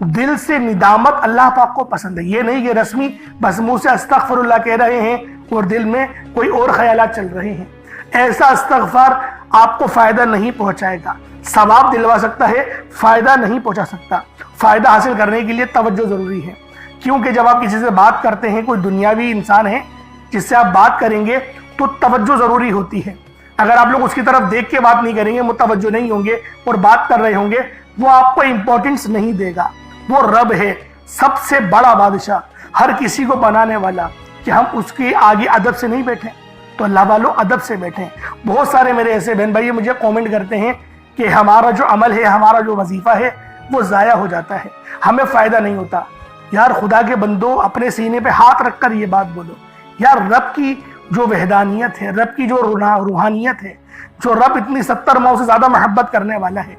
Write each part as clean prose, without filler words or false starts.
دل سے ندامت اللہ پاک کو پسند ہے. یہ نہیں کہ رسمی بس منہ سے استغفراللہ کہہ رہے ہیں اور دل میں کوئی اور خیالات چل رہے ہیں. ایسا استغفار آپ کو فائدہ نہیں پہنچائے گا. ثواب دلوا سکتا ہے، فائدہ نہیں پہنچا سکتا. فائدہ حاصل کرنے کے لیے توجہ ضروری ہے، کیونکہ جب آپ کسی سے بات کرتے ہیں، کوئی دنیاوی انسان ہے جس سے آپ بات کریں گے تو توجہ ضروری ہوتی ہے. اگر آپ لوگ اس کی طرف دیکھ کے بات نہیں کریں گے، متوجہ نہیں ہوں گے اور بات کر رہے ہوں گے، وہ آپ کو امپورٹنس نہیں دے گا. وہ رب ہے، سب سے بڑا بادشاہ، ہر کسی کو بنانے والا، کہ ہم اس کے آگے ادب سے نہیں بیٹھیں. تو اللہ والوں ادب سے بیٹھیں. بہت سارے میرے ایسے بہن بھائی مجھے کومنٹ کرتے ہیں کہ ہمارا جو عمل ہے، ہمارا جو وظیفہ ہے وہ ضائع ہو جاتا ہے، ہمیں فائدہ نہیں ہوتا. یار خدا کے بندو، اپنے سینے پہ ہاتھ رکھ کر یہ بات بولو. یار رب کی جو وحدانیت ہے، رب کی جو روحانیت ہے، جو رب اتنی 70 ماؤں سے زیادہ محبت کرنے والا ہے،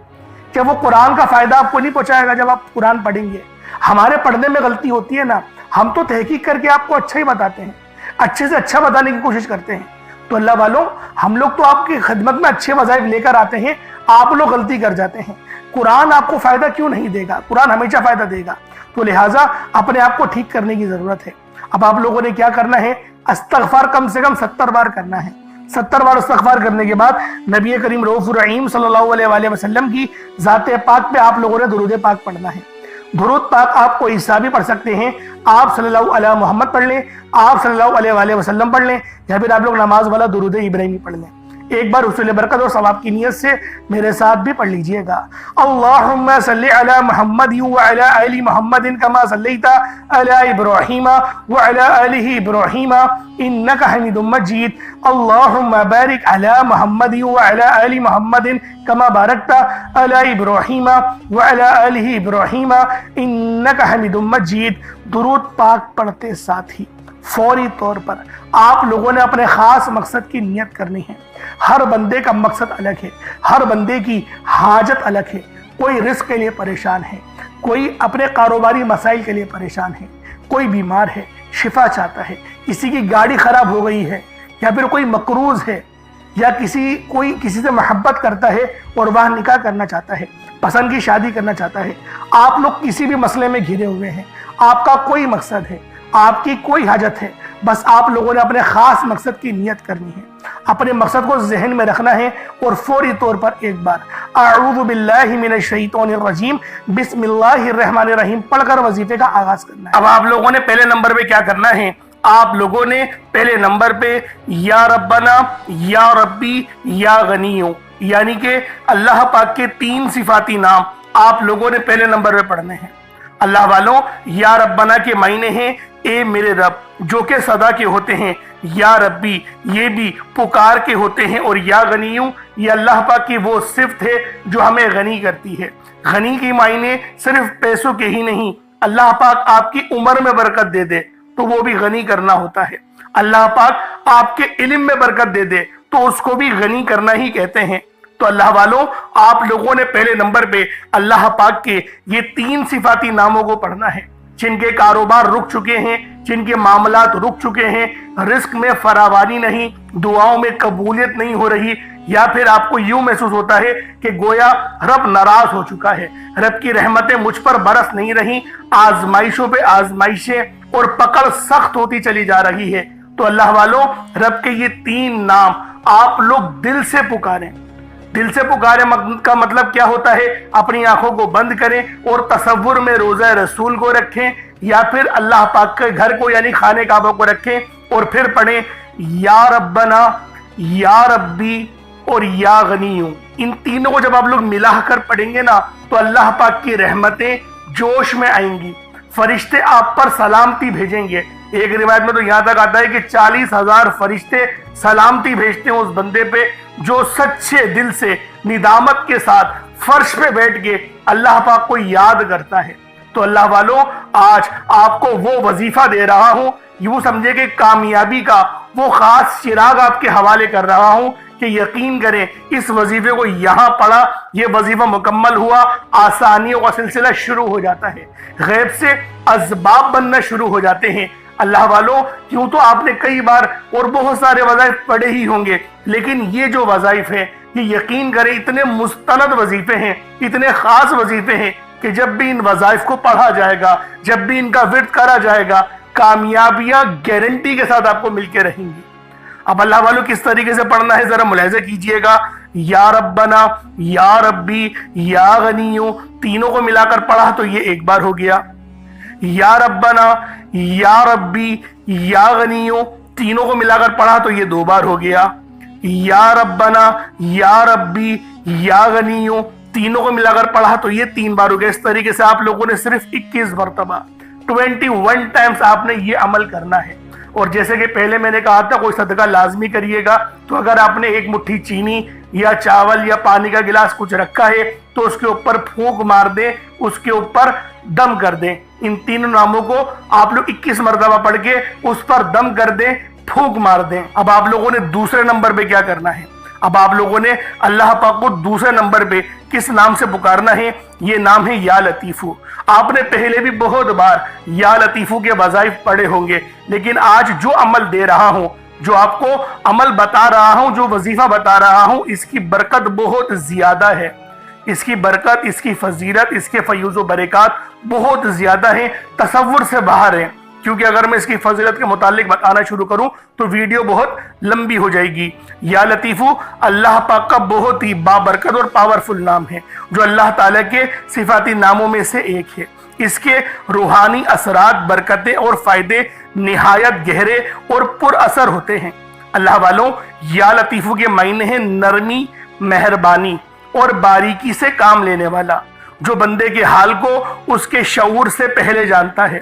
کہ وہ قرآن کا فائدہ آپ کو نہیں پہنچائے گا جب آپ قرآن پڑھیں گے. ہمارے پڑھنے میں غلطی ہوتی ہے نا، ہم تو تحقیق کر کے آپ کو اچھا ہی بتاتے ہیں، اچھے سے اچھا بتانے کی کوشش کرتے ہیں. تو اللہ والوں، ہم لوگ تو آپ کی خدمت میں اچھے وظائف لے کر آتے ہیں، آپ لوگ غلطی کر جاتے ہیں. قرآن آپ کو فائدہ کیوں نہیں دے گا؟ قرآن ہمیشہ فائدہ دے گا. تو لہٰذا اپنے آپ کو ٹھیک کرنے کی ضرورت ہے. اب آپ لوگوں نے کیا کرنا ہے؟ استغفار کم سے کم 70 بار کرنا ہے. 70 بار استغفار کرنے کے بعد نبی کریم رؤوف الرحیم صلی اللہ علیہ وآلہ وسلم کی ذات پاک پہ آپ لوگوں نے درود پاک پڑھنا ہے. درود پاک آپ کو عیسیٰ بھی پڑھ سکتے ہیں، آپ صلی اللہ علیہ محمد پڑھ لیں، آپ صلی اللہ علیہ وآلہ وسلم پڑھ لیں، یا پھر آپ لوگ نماز والا درود ابراہیمی پڑھ لیں. ایک بار حصول برکت اور ثواب کی نیت سے میرے ساتھ بھی پڑھ لیجئے گا. اللہم صلی علی محمد وعلی آل محمد کما صلیت علی ابراہیم وعلی آل ابراہیم انک حمید مجید. اللہم بارک علی محمد وعلی آل محمد کما بارکت علی ابراہیم وعلی آل ابراہیم انک حمید مجید. درود پاک پڑھتے ساتھ ہی فوری طور پر آپ لوگوں نے اپنے خاص مقصد کی نیت کرنی ہے. ہر بندے کا مقصد الگ ہے، ہر بندے کی حاجت الگ ہے. کوئی رزق کے لیے پریشان ہے، کوئی اپنے کاروباری مسائل کے لیے پریشان ہے، کوئی بیمار ہے شفا چاہتا ہے، کسی کی گاڑی خراب ہو گئی ہے، یا پھر کوئی مقروض ہے، یا کوئی کسی سے محبت کرتا ہے اور وہ نکاح کرنا چاہتا ہے، پسند کی شادی کرنا چاہتا ہے. آپ لوگ کسی بھی مسئلے میں گھرے ہوئے ہیں، آپ کا کوئی مقصد ہے، آپ کی کوئی حاجت ہے، بس آپ لوگوں نے اپنے خاص مقصد کی نیت کرنی ہے، اپنے مقصد کو ذہن میں رکھنا ہے اور فوری طور پر ایک بار اعوذ باللہ من الشیطان الرجیم بسم اللہ الرحمن الرحیم پڑھ کر وظیفے کا آغاز کرنا ہے. اب آپ لوگوں نے پہلے نمبر پہ کیا کرنا ہے؟ آپ لوگوں نے پہلے نمبر پہ یا ربنا، یا ربی، یا غنیو، یعنی کہ اللہ پاک کے 3 صفاتی نام آپ لوگوں نے پہلے نمبر پہ پڑھنے ہیں. اللہ والوں، یا ربنا کے معنی ہیں اے میرے رب، جو کہ صدا کے ہوتے ہیں. یا ربی یہ بھی پکار کے ہوتے ہیں. اور یا غنیو یہ اللہ پاک کی وہ صفت ہے جو ہمیں غنی کرتی ہے. غنی کی معنی صرف پیسوں کے ہی نہیں، اللہ پاک آپ کی عمر میں برکت دے دے تو وہ بھی غنی کرنا ہوتا ہے. اللہ پاک آپ کے علم میں برکت دے دے تو اس کو بھی غنی کرنا ہی کہتے ہیں. تو اللہ والوں، آپ لوگوں نے پہلے نمبر پہ اللہ پاک کے یہ 3 صفاتی ناموں کو پڑھنا ہے. جن کے کاروبار رک چکے ہیں، جن کے معاملات رک چکے ہیں، رزق میں فراوانی نہیں، دعاؤں میں قبولیت نہیں ہو رہی، یا پھر آپ کو یوں محسوس ہوتا ہے کہ گویا رب ناراض ہو چکا ہے، رب کی رحمتیں مجھ پر برس نہیں رہی، آزمائشوں پہ آزمائشیں اور پکڑ سخت ہوتی چلی جا رہی ہے. تو اللہ والوں، رب کے یہ 3 نام آپ لوگ دل سے پکاریں. دل سے پکارے کا مطلب کیا ہوتا ہے؟ اپنی آنکھوں کو بند کریں اور تصور میں روضہ رسول کو رکھیں، یا پھر اللہ پاک کے گھر کو یعنی خانہ کعبہ کو رکھیں اور پھر پڑھیں یا ربنا، یا ربی اور یا غنیو. ان تینوں کو جب آپ لوگ ملا کر پڑھیں گے نا تو اللہ پاک کی رحمتیں جوش میں آئیں گی، فرشتے آپ پر سلامتی بھیجیں گے. ایک روایت میں تو یہاں تک آتا ہے کہ 40,000 فرشتے سلامتی بھیجتے ہیں اس بندے پہ جو سچے دل سے ندامت کے ساتھ فرش پہ بیٹھ کے اللہ پاک کو یاد کرتا ہے. تو اللہ والوں، آج آپ کو وہ وظیفہ دے رہا ہوں، یوں سمجھے کہ کامیابی کا وہ خاص چراغ آپ کے حوالے کر رہا ہوں کہ یقین کریں اس وظیفے کو یہاں پڑھا، یہ وظیفہ مکمل ہوا، آسانیوں کا سلسلہ شروع ہو جاتا ہے، غیب سے اسباب بننا شروع ہو جاتے ہیں. اللہ والوں، کیوں تو آپ نے کئی بار اور بہت سارے وظائف پڑھے ہی ہوں گے، لیکن یہ جو وظائف ہیں یہ یقین کریں اتنے مستند وظیفے ہیں، اتنے خاص وظیفے ہیں کہ جب بھی ان وظائف کو پڑھا جائے گا، جب بھی ان کا ورد کرا جائے گا، کامیابیاں گارنٹی کے ساتھ آپ کو مل کے رہیں گی۔ اب اللہ والوں کس طریقے سے پڑھنا ہے ذرا ملاحظہ کیجئے گا۔ یا ربنا، یا ربی، یا غنیو، تینوں کو ملا کر پڑھا تو یہ ایک بار ہو گیا۔ یا ربنا، یا ربی، یا غنیو، تینوں کو ملا کر پڑھا تو یہ دو بار ہو گیا۔ یا ربنا، یا ربی، یا غنیو، تینوں کو ملا کر پڑھا تو یہ تین بار ہو گیا۔ اس طریقے سے آپ لوگوں نے صرف 21 مرتبہ 21 ٹائمز آپ نے یہ عمل کرنا ہے۔ اور جیسے کہ پہلے میں نے کہا تھا کوئی صدقہ لازمی کریے گا، تو اگر آپ نے ایک مٹھی چینی یا چاول یا پانی کا گلاس کچھ رکھا ہے تو اس کے اوپر پھونک مار دیں، اس کے اوپر دم کر دیں۔ ان تینوں ناموں کو آپ لوگ 21 مرتبہ پڑھ کے اس پر دم کر دیں، پھونک مار دیں۔ اب آپ لوگوں نے دوسرے نمبر پہ کیا کرنا ہے؟ اب آپ لوگوں نے اللہ پاک کو دوسرے نمبر پہ کس نام سے پکارنا ہے؟ یہ نام ہے یا لطیفو۔ آپ نے پہلے بھی بہت بار یا لطیفو کے وظائف پڑھے ہوں گے، لیکن آج جو عمل دے رہا ہوں، جو آپ کو عمل بتا رہا ہوں، جو وظیفہ بتا رہا ہوں، اس کی برکت بہت زیادہ ہے۔ اس کی برکت، اس کی فضیلت، اس کے فیوز و برکات بہت زیادہ ہیں، تصور سے باہر ہیں۔ کیونکہ اگر میں اس کی فضیلت کے متعلق بتانا شروع کروں تو ویڈیو بہت لمبی ہو جائے گی۔ یا لطیفو اللہ پاک کا بہت ہی بابرکت اور پاورفل نام ہے، جو اللہ تعالیٰ کے صفاتی ناموں میں سے ایک ہے۔ اس کے روحانی اثرات، برکتیں اور فائدے نہایت گہرے اور پر اثر ہوتے ہیں۔ اللہ والوں، یا لطیفو کے معنی ہیں نرمی، مہربانی اور باریکی سے کام لینے والا، جو بندے کے حال کو اس کے شعور سے پہلے جانتا ہے،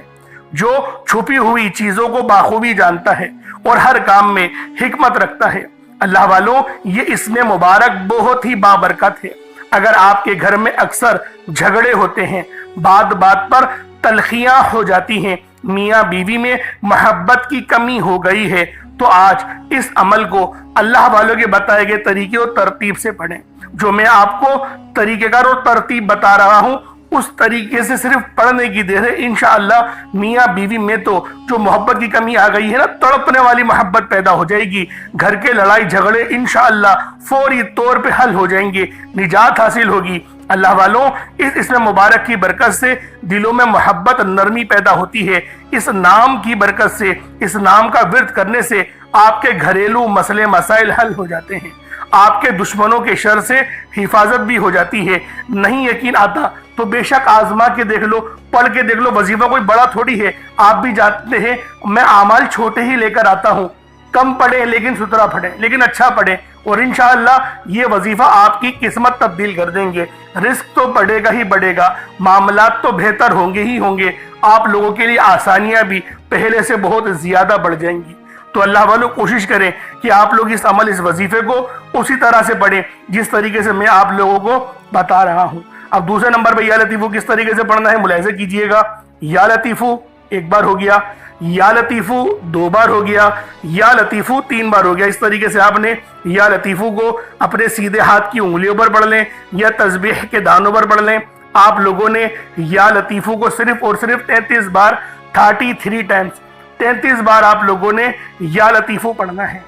جو چھپی ہوئی چیزوں کو بخوبی جانتا ہے اور ہر کام میں حکمت رکھتا ہے۔ اللہ والوں، یہ اسم مبارک بہت ہی بابرکت ہے۔ اگر آپ کے گھر میں اکثر جھگڑے ہوتے ہیں، بات بات پر تلخیاں ہو جاتی ہیں، میاں بیوی میں محبت کی کمی ہو گئی ہے، تو آج اس عمل کو اللہ والوں کے بتائے گئے طریقے اور ترتیب سے پڑھیں۔ جو میں آپ کو طریقہ کار اور ترتیب بتا رہا ہوں، اس طریقے سے صرف پڑھنے کی دیر ہے۔ انشاءاللہ میاں بیوی میں تو جو محبت کی کمی آ گئی ہے نا، تڑپنے والی محبت پیدا ہو جائے گی۔ گھر کے لڑائی جھگڑے انشاءاللہ فوری طور پہ حل ہو جائیں گے، نجات حاصل ہوگی۔ اللہ والوں، اس اسم مبارک کی برکت سے دلوں میں محبت، نرمی پیدا ہوتی ہے۔ اس نام کی برکت سے، اس نام کا ورد کرنے سے آپ کے گھریلو مسئلے مسائل حل ہو جاتے ہیں، آپ کے دشمنوں کے شر سے حفاظت بھی ہو جاتی ہے۔ نہیں یقین آتا تو بے شک آزما کے دیکھ لو، پڑھ کے دیکھ لو، وظیفہ کوئی بڑا تھوڑی ہے۔ آپ بھی جانتے ہیں میں اعمال چھوٹے ہی لے کر آتا ہوں، کم پڑھیں لیکن ستھرا پڑھیں، لیکن اچھا پڑھیں، اور انشاءاللہ یہ وظیفہ آپ کی قسمت تبدیل کر دیں گے۔ رزق تو بڑھے گا ہی بڑھے گا، معاملات تو بہتر ہوں گے ہی ہوں گے، آپ لوگوں کے لیے آسانیاں بھی پہلے سے بہت زیادہ بڑھ جائیں گی۔ تو اللہ والوں، کوشش کریں کہ آپ لوگ اس عمل، اس وظیفے کو اسی طرح سے پڑھیں جس طریقے سے میں آپ لوگوں کو بتا رہا ہوں۔ اب دوسرے نمبر پہ یا لطیفو کس طریقے سے پڑھنا ہے ملاحظہ کیجئے گا۔ یا لطیفو ایک بار ہو گیا، یا لطیفو دو بار ہو گیا، یا لطیفو تین بار ہو گیا۔ اس طریقے سے آپ نے یا لطیفو کو اپنے سیدھے ہاتھ کی انگلیوں پر پڑھ لیں یا تسبیح کے دانوں پر پڑھ لیں۔ آپ لوگوں نے یا لطیفو کو صرف اور صرف 33 بار 33 ٹائمز 33 بار آپ لوگوں نے یا لطیفو پڑھنا ہے۔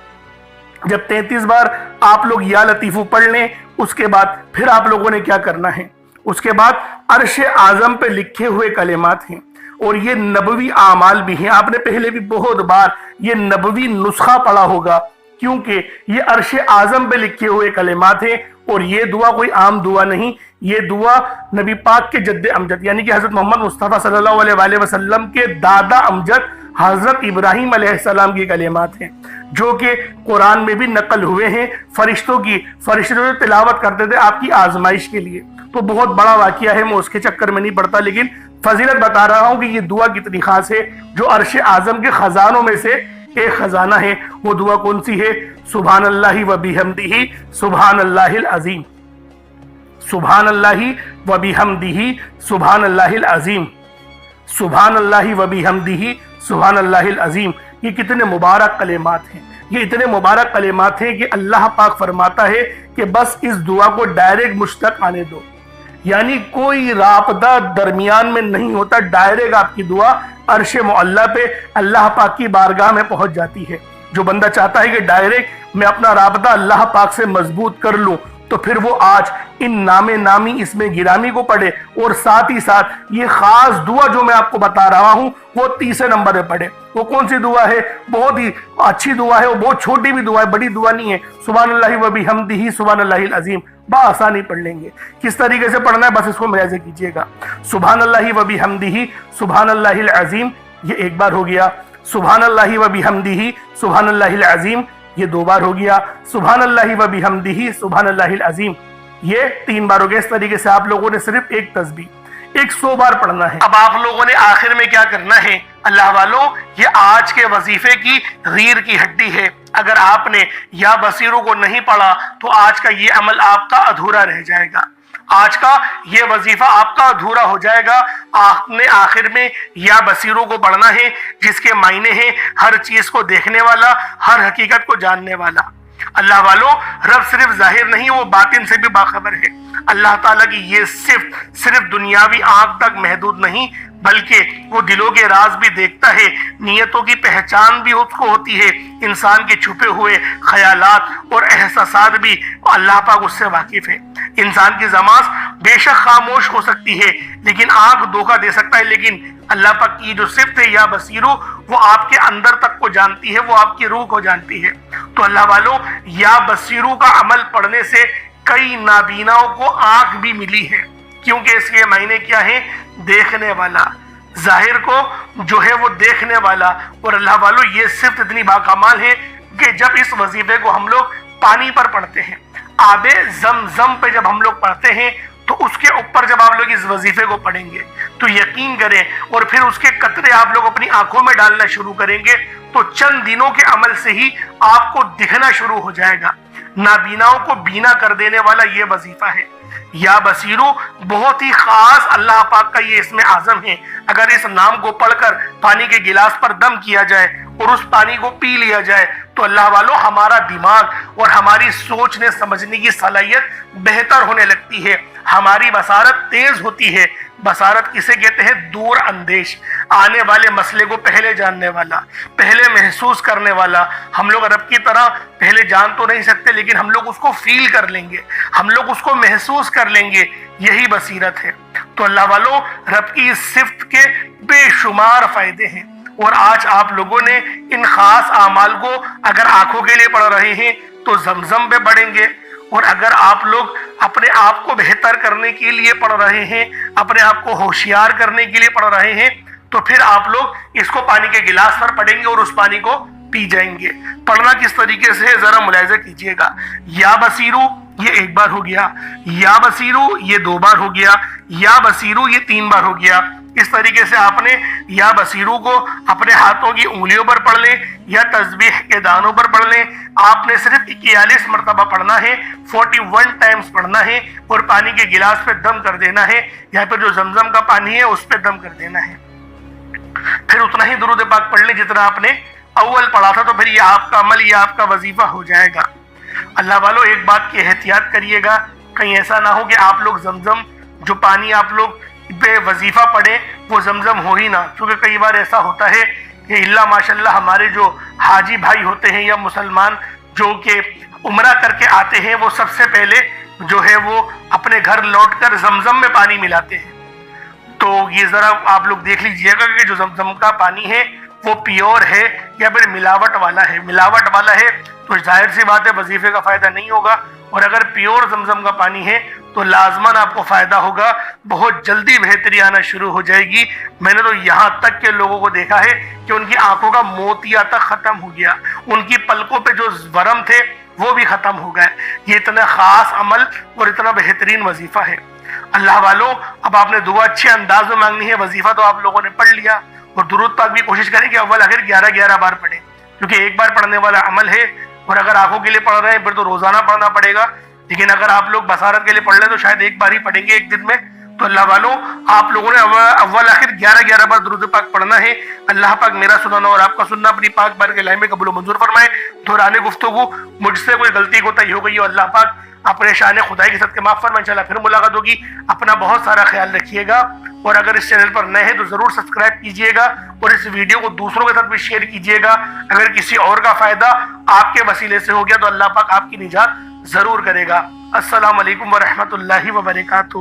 جب 33 بار آپ لوگ یا لطیفو پڑھ لیں، اس کے بعد پھر آپ لوگوں نے کیا کرنا ہے؟ اس کے بعد عرش اعظم پہ لکھے ہوئے کلمات ہیں، اور یہ نبوی اعمال بھی ہیں۔ آپ نے پہلے بھی بہت بار یہ نبوی نسخہ پڑھا ہوگا، کیونکہ یہ عرش اعظم پہ لکھے ہوئے کلمات ہیں، اور یہ دعا کوئی عام دعا نہیں، یہ دعا نبی پاک کے جد امجد یعنی کہ حضرت محمد مصطفیٰ صلی اللہ علیہ وآلہ وسلم کے دادا امجد حضرت ابراہیم علیہ السلام کی کلمات ہیں، جو کہ قرآن میں بھی نقل ہوئے ہیں۔ فرشتے جو تلاوت کرتے تھے آپ کی آزمائش کے لیے، تو بہت بڑا واقعہ ہے، میں اس کے چکر میں نہیں پڑتا، لیکن فضیلت بتا رہا ہوں کہ یہ دعا کتنی خاص ہے، جو عرش اعظم کے خزانوں میں سے ایک خزانہ ہے۔ وہ دعا کون سی ہے؟ سبحان اللہ و بحمدہ سبحان اللہ العظیم، سبحان اللہ و بحمدہ سبحان اللہ العظیم، سبحان اللہ و بحمدہ سبحان اللہ العظیم۔ یہ کتنے مبارک کلمات ہیں، یہ اتنے مبارک کلمات ہیں کہ اللہ پاک فرماتا ہے کہ بس اس دعا کو ڈائریکٹ مجھ تک آنے دو، یعنی کوئی رابطہ درمیان میں نہیں ہوتا، ڈائریکٹ آپ کی دعا عرش معلیٰ پہ اللہ پاک کی بارگاہ میں پہنچ جاتی ہے۔ جو بندہ چاہتا ہے کہ ڈائریکٹ میں اپنا رابطہ اللہ پاک سے مضبوط کر لوں، تو پھر وہ آج ان نام نامی اسم گرامی کو پڑھے، اور ساتھ ہی ساتھ یہ خاص دعا جو میں آپ کو بتا رہا ہوں وہ تیسرے نمبر پہ پڑھے۔ وہ کون سی دعا ہے؟ بہت ہی اچھی دعا ہے، وہ بہت چھوٹی بھی دعا ہے، بڑی دعا نہیں ہے۔ سبحان اللہ و بحمدہ سبحان اللہ العظیم بآسانی پڑھ لیں گے۔ کس طریقے سے پڑھنا ہے بس اس کو ملاحظہ کیجئے گا۔ سبحان اللہ و بحمدہ سبحان اللہ العظیم، یہ ایک بار ہو گیا۔ سبحان اللہ و بحمدہ سبحان اللہ العظیم، یہ دو بار ہو گیا۔ سبحان اللہ و بحمدہ سبحان اللہ العظیم، یہ تین بار ہو گیا۔ اس طریقے سے آپ لوگوں نے صرف ایک تسبیح 100 بار پڑھنا ہے۔ اب آپ لوگوں نے آخر میں کیا کرنا ہے اللہ والوں، یہ آج کے وظیفے کی ریڑھ کی ہڈی ہے۔ اگر آپ نے یا بصیرو کو نہیں پڑھا تو آج کا یہ عمل آپ کا ادھورا رہ جائے گا، آج کا یہ وظیفہ آپ کا ادھورا ہو جائے گا۔ آپ نے آخر میں یا بصیرو کو پڑھنا ہے، جس کے معنی ہیں ہر چیز کو دیکھنے والا، ہر حقیقت کو جاننے والا۔ اللہ والوں، رب صرف ظاہر نہیں، وہ باطن سے بھی باخبر ہے۔ اللہ تعالیٰ کی یہ صرف دنیاوی آنکھ تک محدود نہیں، بلکہ وہ دلوں کے راز بھی دیکھتا ہے، نیتوں کی پہچان بھی اس کو ہوتی ہے، انسان کے چھپے ہوئے خیالات اور احساسات بھی اللہ پاک اس سے واقف ہے۔ انسان کی زبان بے شک خاموش ہو سکتی ہے، لیکن آنکھ دھوکہ دے سکتا ہے، لیکن اللہ پاک کی جو صفت ہے یا بصیرو، وہ آپ کے اندر تک کو جانتی ہے، وہ آپ کی روح کو جانتی ہے۔ تو اللہ والوں، یا بصیرو کا عمل پڑھنے سے کئی نابیناؤں کو آنکھ بھی ملی ہے، کیونکہ اس کے معنی کیا ہے؟ دیکھنے والا، ظاہر کو جو ہے وہ دیکھنے والا۔ اور اللہ والوں، یہ صفت اتنی باکمال ہے کہ جب اس وظیفے کو ہم لوگ پانی پر پڑھتے ہیں، آب زمزم پہ جب ہم لوگ پڑھتے ہیں، تو اس کے اوپر جب آپ لوگ اس وظیفے کو پڑھیں گے تو یقین کریں، اور پھر اس کے قطرے آپ لوگ اپنی آنکھوں میں ڈالنا شروع کریں گے، تو چند دنوں کے عمل سے ہی آپ کو دکھنا شروع ہو جائے گا۔ نابیناؤں کو بینا کر دینے والا یہ وظیفہ ہے۔ یا بصیرو بہت ہی خاص اللہ پاک کا یہ اسم اعظم ہے۔ اگر اس نام کو پڑھ کر پانی کے گلاس پر دم کیا جائے اور اس پانی کو پی لیا جائے تو اللہ والوں، ہمارا دماغ اور ہماری سوچنے سمجھنے کی صلاحیت بہتر ہونے لگتی ہے، ہماری بصارت تیز ہوتی ہے۔ بصارت کسے کہتے ہیں؟ دور اندیش، آنے والے مسئلے کو پہلے جاننے والا، پہلے محسوس کرنے والا۔ ہم لوگ رب کی طرح پہلے جان تو نہیں سکتے، لیکن ہم لوگ اس کو فیل کر لیں گے، ہم لوگ اس کو محسوس کر لیں گے، یہی بصیرت ہے۔ تو اللہ والوں، رب کی اس صفت کے بے شمار فائدے ہیں، اور آج آپ لوگوں نے ان خاص اعمال کو اگر آنکھوں کے لیے پڑھ رہے ہیں تو زمزم پہ پڑھیں گے، اور اگر آپ لوگ اپنے آپ کو بہتر کرنے کے لیے پڑھ رہے ہیں، اپنے آپ کو ہوشیار کرنے کے لیے پڑھ رہے ہیں، تو پھر آپ لوگ اس کو پانی کے گلاس پر پڑھیں گے اور اس پانی کو پی جائیں گے۔ پڑھنا کس طریقے سے ذرا ملاحظہ کیجئے گا۔ یا بصیرو یہ ایک بار ہو گیا، یا بصیرو یہ دو بار ہو گیا، یا بصیرو یہ تین بار ہو گیا۔ اس طریقے سے آپ نے یا بصیرو کو اپنے ہاتھوں کی انگلیوں پر پڑھ لیں یا تسبیح کے دانوں پر پڑھ لیں۔ آپ نے صرف 41 مرتبہ پڑھنا ہے، 41 ٹائمز پڑھنا ہے، اور پانی کے گلاس پہ دم کر دینا ہے، یا پھر جو زمزم کا پانی ہے اس پہ دم کر دینا ہے۔ پھر اتنا ہی درود پاک پڑھ لیں جتنا آپ نے اول پڑھا تھا، تو پھر یہ آپ کا عمل، یہ آپ کا وظیفہ ہو جائے گا۔ اللہ والوں، ایک بات کی احتیاط کریے گا، کہیں ایسا نہ ہو کہ آپ لوگ زمزم جو پانی آپ لوگ بے وظیفہ پڑھیں وہ زمزم ہو ہی نہ، کیونکہ کئی بار ایسا ہوتا ہے کہ اللہ ماشاءاللہ ہمارے جو حاجی بھائی ہوتے ہیں یا مسلمان جو کہ عمرہ کر کے آتے ہیں، وہ سب سے پہلے جو ہے وہ اپنے گھر لوٹ کر زمزم میں پانی ملاتے ہیں۔ تو یہ ذرا آپ لوگ دیکھ لیجئے گا کہ جو زمزم کا پانی ہے وہ پیور ہے یا پھر ملاوٹ والا ہے۔ ملاوٹ والا ہے تو ظاہر سی بات ہے وظیفے کا فائدہ نہیں ہوگا، اور اگر پیور زمزم کا پانی ہے تو لازماً آپ کو فائدہ ہوگا، بہت جلدی بہتری آنا شروع ہو جائے گی۔ میں نے تو یہاں تک کے لوگوں کو دیکھا ہے کہ ان کی آنکھوں کا موتیا تک ختم ہو گیا، ان کی پلکوں پہ جو ورم تھے وہ بھی ختم ہو گئے۔ یہ اتنا خاص عمل اور اتنا بہترین وظیفہ ہے۔ اللہ والوں، اب آپ نے دعا اچھے انداز میں مانگنی ہے، وظیفہ تو آپ لوگوں نے پڑھ لیا، اور درود پاک بھی کوشش کریں کہ اول آخر 11 بار پڑھیں، کیونکہ ایک بار پڑھنے والا عمل ہے، اور اگر آنکھوں کے لیے پڑھ رہے ہیں پھر تو روزانہ پڑھنا پڑے گا، لیکن اگر آپ لوگ بصارت کے لیے پڑھ لیں تو شاید ایک بار ہی پڑھیں گے ایک دن میں۔ تو اللہ والوں، آپ لوگوں نے اول آخر 11 بار درود پاک پڑھنا ہے۔ اللہ پاک میرا سننا اور آپ کا سننا اپنی پاک بار کے لائے میں قبول و منظور فرمائے۔ دوران گفتگو مجھ سے کوئی غلطی کوتاہی ہو گئی ہو، اللہ پاک اپنے شان خدائی کے صدقے معاف فرمائے۔ انشاءاللہ پھر ملاقات ہوگی۔ اپنا بہت سارا خیال رکھیے گا، اور اگر اس چینل پر نئے ہیں تو ضرور سبسکرائب کیجئے گا، اور اس ویڈیو کو دوسروں کے ساتھ بھی شیئر کیجئے گا۔ اگر کسی اور کا فائدہ آپ کے وسیلے سے ہو گیا تو اللہ پاک آپ کی نجات ضرور کرے گا۔ السلام علیکم ورحمۃ اللہ وبرکاتہ۔